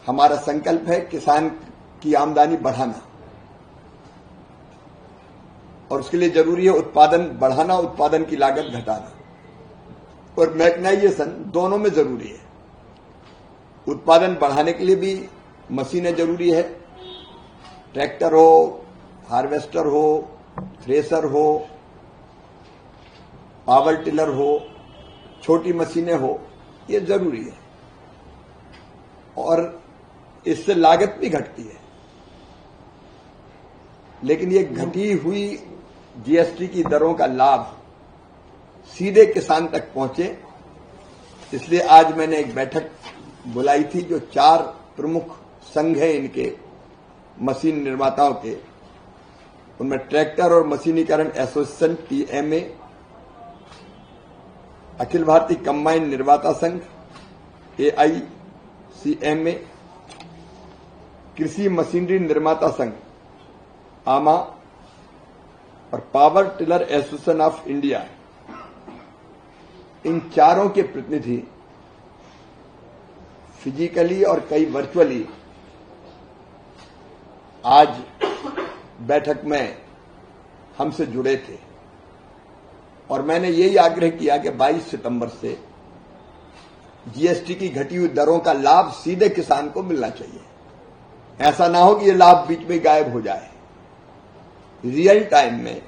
हमारा संकल्प है किसान की आमदनी बढ़ाना, और उसके लिए जरूरी है उत्पादन बढ़ाना, उत्पादन की लागत घटाना, और मैकेनाइजेशन दोनों में जरूरी है। उत्पादन बढ़ाने के लिए भी मशीनें जरूरी है, ट्रैक्टर हो, हार्वेस्टर हो, थ्रेसर हो, पावर टिलर हो, छोटी मशीनें हो, ये जरूरी है, और इससे लागत भी घटती है। लेकिन ये घटी हुई जीएसटी की दरों का लाभ सीधे किसान तक पहुंचे, इसलिए आज मैंने एक बैठक बुलाई थी जो 4 प्रमुख संघ हैं इनके मशीन निर्माताओं के, उनमें ट्रैक्टर और मशीनीकरण association TMA, Akhil Bharatiya combine निर्माता संघ एआईसीएमए, कृषि मशीनरी निर्माता संघ आमा, और power tiller association of India. इन चारों के प्रतिनिधि फिजिकली और कई वर्चुअली आज बैठक में हमसे जुड़े थे, और मैंने यही आग्रह किया कि 22 सितंबर से जीएसटी की घटी हुई दरों का लाभ सीधे किसान को मिलना चाहिए। ऐसा ना हो कि ये लाभ बीच में गायब हो जाए। रियल टाइम में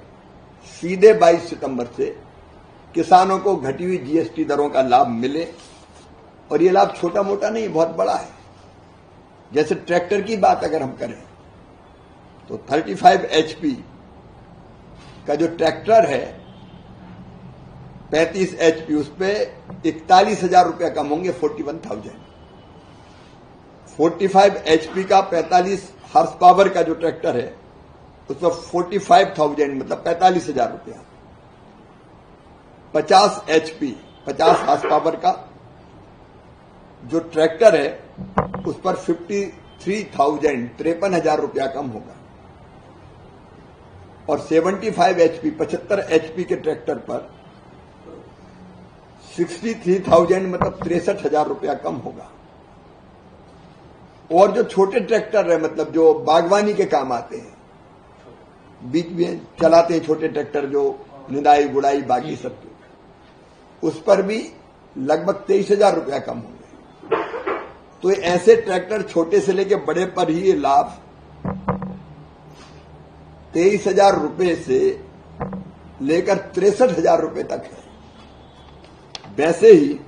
सीधे 22 सितंबर से किसानों को घटी हुई जीएसटी दरों का लाभ मिले, और ये लाभ छोटा मोटा नहीं, बहुत बड़ा है। जैसे ट्रैक्टर की बात अगर हम करें तो 35 HP का जो ट्रैक्टर है 35 HP, उस पर 41,000 रुपया कम होंगे, 41,000। 45 HP का 45 हॉर्स पावर का जो ट्रैक्टर है उसमें 45,000 मतलब 45,000 रुपया। 50 HP 50 हॉर्स पावर का जो ट्रैक्टर है उस पर 53,000 53,000 रुपया कम होगा, और 75 HP 75 HP के ट्रैक्टर पर 63,000 मतलब 63,000 रुपया कम होगा। और जो छोटे ट्रैक्टर है, मतलब जो बागवानी के काम आते हैं, बीच में चलाते हैं छोटे ट्रैक्टर जो निदाई गुड़ाई बाकी सब, उस पर भी लगभग 23,000 रुपया कम होंगे। तो ऐसे ट्रैक्टर छोटे से लेके बड़े पर ही ये लाभ 23,000 रुपये से लेकर 63,000 रुपये तक है। वैसे ही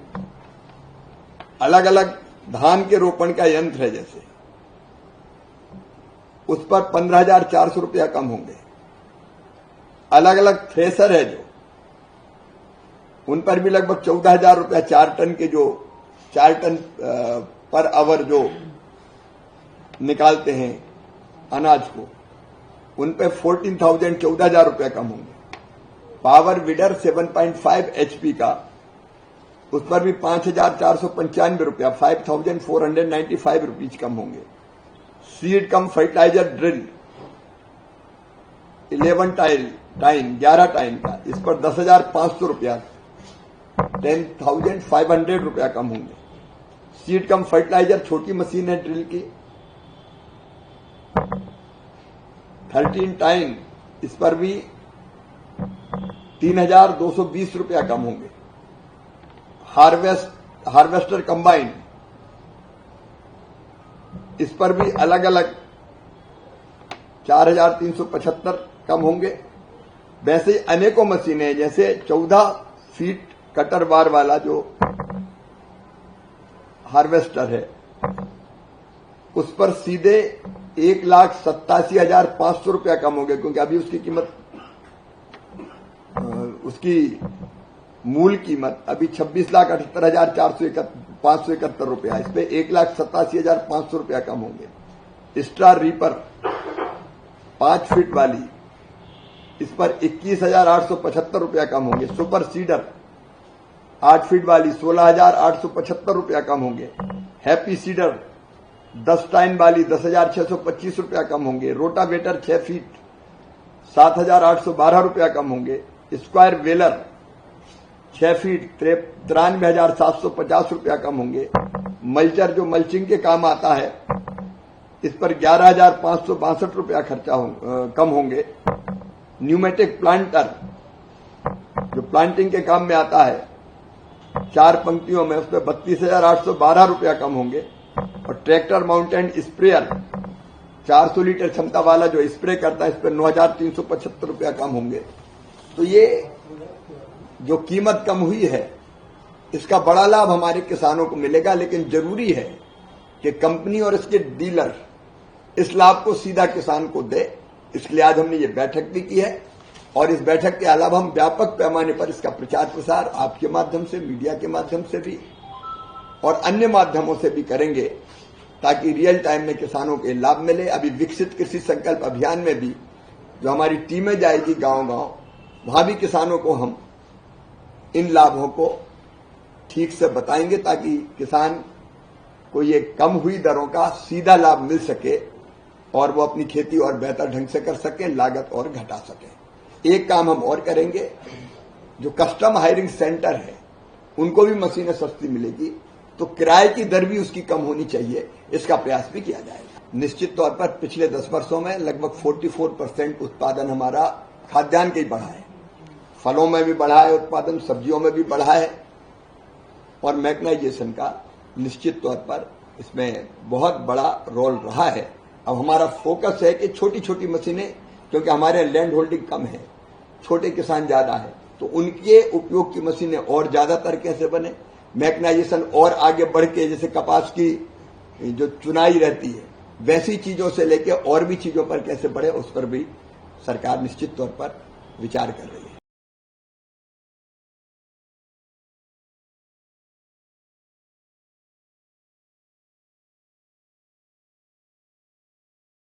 अलग अलग धान के रोपण का यंत्र है, जैसे उस पर 15,400 रुपया कम होंगे। अलग अलग थ्रेसर है जो, उन पर भी लगभग 14,000 रुपया 4 टन के, जो 4 टन पर आवर जो निकालते हैं अनाज को, उन पे 14,000 14,000 रुपया कम होंगे। पावर वीडर 7.5 HP का, उस पर भी 5,495 रुपया 5,495 रुपीज कम होंगे। सीड कम फर्टिलाइजर ड्रिल 11 टाइन का, इस पर 10,500 रुपया 10,500 रुपया कम होंगे। सीड कम फर्टिलाइजर छोटी मशीन है ड्रिल की 13 टाइन, इस पर भी 3,220 रुपया कम होंगे। हार्वेस्टर कंबाइन, इस पर भी अलग अलग 4,375 कम होंगे। वैसे ही अनेकों मशीनें, जैसे 14 फीट कटर बार वाला जो हार्वेस्टर है, उस पर सीधे 1,87,500 रुपया कम हो गया, क्योंकि अभी उसकी कीमत, उसकी मूल कीमत अभी 26,78,571 रुपया, इस पे 1,87,500 रुपया कम होंगे। स्टार रीपर 5 फीट वाली, इस पर 21,875 रुपया कम होंगे। सुपर सीडर 8 फीट वाली 16,875 रुपया कम होंगे। हैप्पी सीडर 10 टाइन वाली 10,625 रुपया कम होंगे। रोटावेटर 6 फीट 7,812 रुपया कम होंगे। स्क्वायर वेलर 6 फीट 93,750 रुपया कम होंगे। मल्चर जो मल्चिंग के काम आता है, इस पर 11,562 रुपया खर्चा कम होंगे। न्यूमेटिक प्लांटर जो प्लांटिंग के काम में आता है 4 पंक्तियों में, उस पर 32,812 रुपया कम होंगे। और ट्रैक्टर माउंटेड स्प्रेयर 400 लीटर क्षमता वाला जो स्प्रे करता है, इस पर 9,375 रुपया कम होंगे। तो ये जो कीमत कम हुई है इसका बड़ा लाभ हमारे किसानों को मिलेगा, लेकिन जरूरी है कि कंपनी और इसके डीलर इस लाभ को सीधा किसान को दे। इसलिए आज हमने ये बैठक भी की है और इस बैठक के अलावा हम व्यापक पैमाने पर इसका प्रचार प्रसार आपके माध्यम से, मीडिया के माध्यम से भी और अन्य माध्यमों से भी करेंगे, ताकि रियल टाइम में किसानों को लाभ मिले। अभी विकसित कृषि संकल्प अभियान में भी जो हमारी टीमें जाएगी गांव-गांव, वहां भी किसानों को हम इन लाभों को ठीक से बताएंगे, ताकि किसान को ये कम हुई दरों का सीधा लाभ मिल सके और वो अपनी खेती और बेहतर ढंग से कर सके, लागत और घटा सके। एक काम हम और करेंगे, जो कस्टम हायरिंग सेंटर है उनको भी मशीनें सस्ती मिलेगी, तो किराए की दर भी उसकी कम होनी चाहिए, इसका प्रयास भी किया जाएगा। निश्चित तौर पर पिछले 10 वर्षों में लगभग 44% उत्पादन हमारा खाद्यान्न का ही बढ़ा है। फलों में भी बढ़ा है उत्पादन, सब्जियों में भी बढ़ा है और मैकेनाइजेशन का निश्चित तौर पर इसमें बहुत बड़ा रोल रहा है। अब हमारा फोकस है कि छोटी छोटी मशीनें, क्योंकि हमारे लैंड होल्डिंग कम है, छोटे किसान ज्यादा है, तो उनके उपयोग की मशीनें और ज्यादातर कैसे बने, मैकेनाइजेशन और आगे बढ़ के, जैसे कपास की जो चुनाई रहती है वैसी चीजों से लेके और भी चीजों पर कैसे बढ़े, उस पर भी सरकार निश्चित तौर पर विचार कर रही है।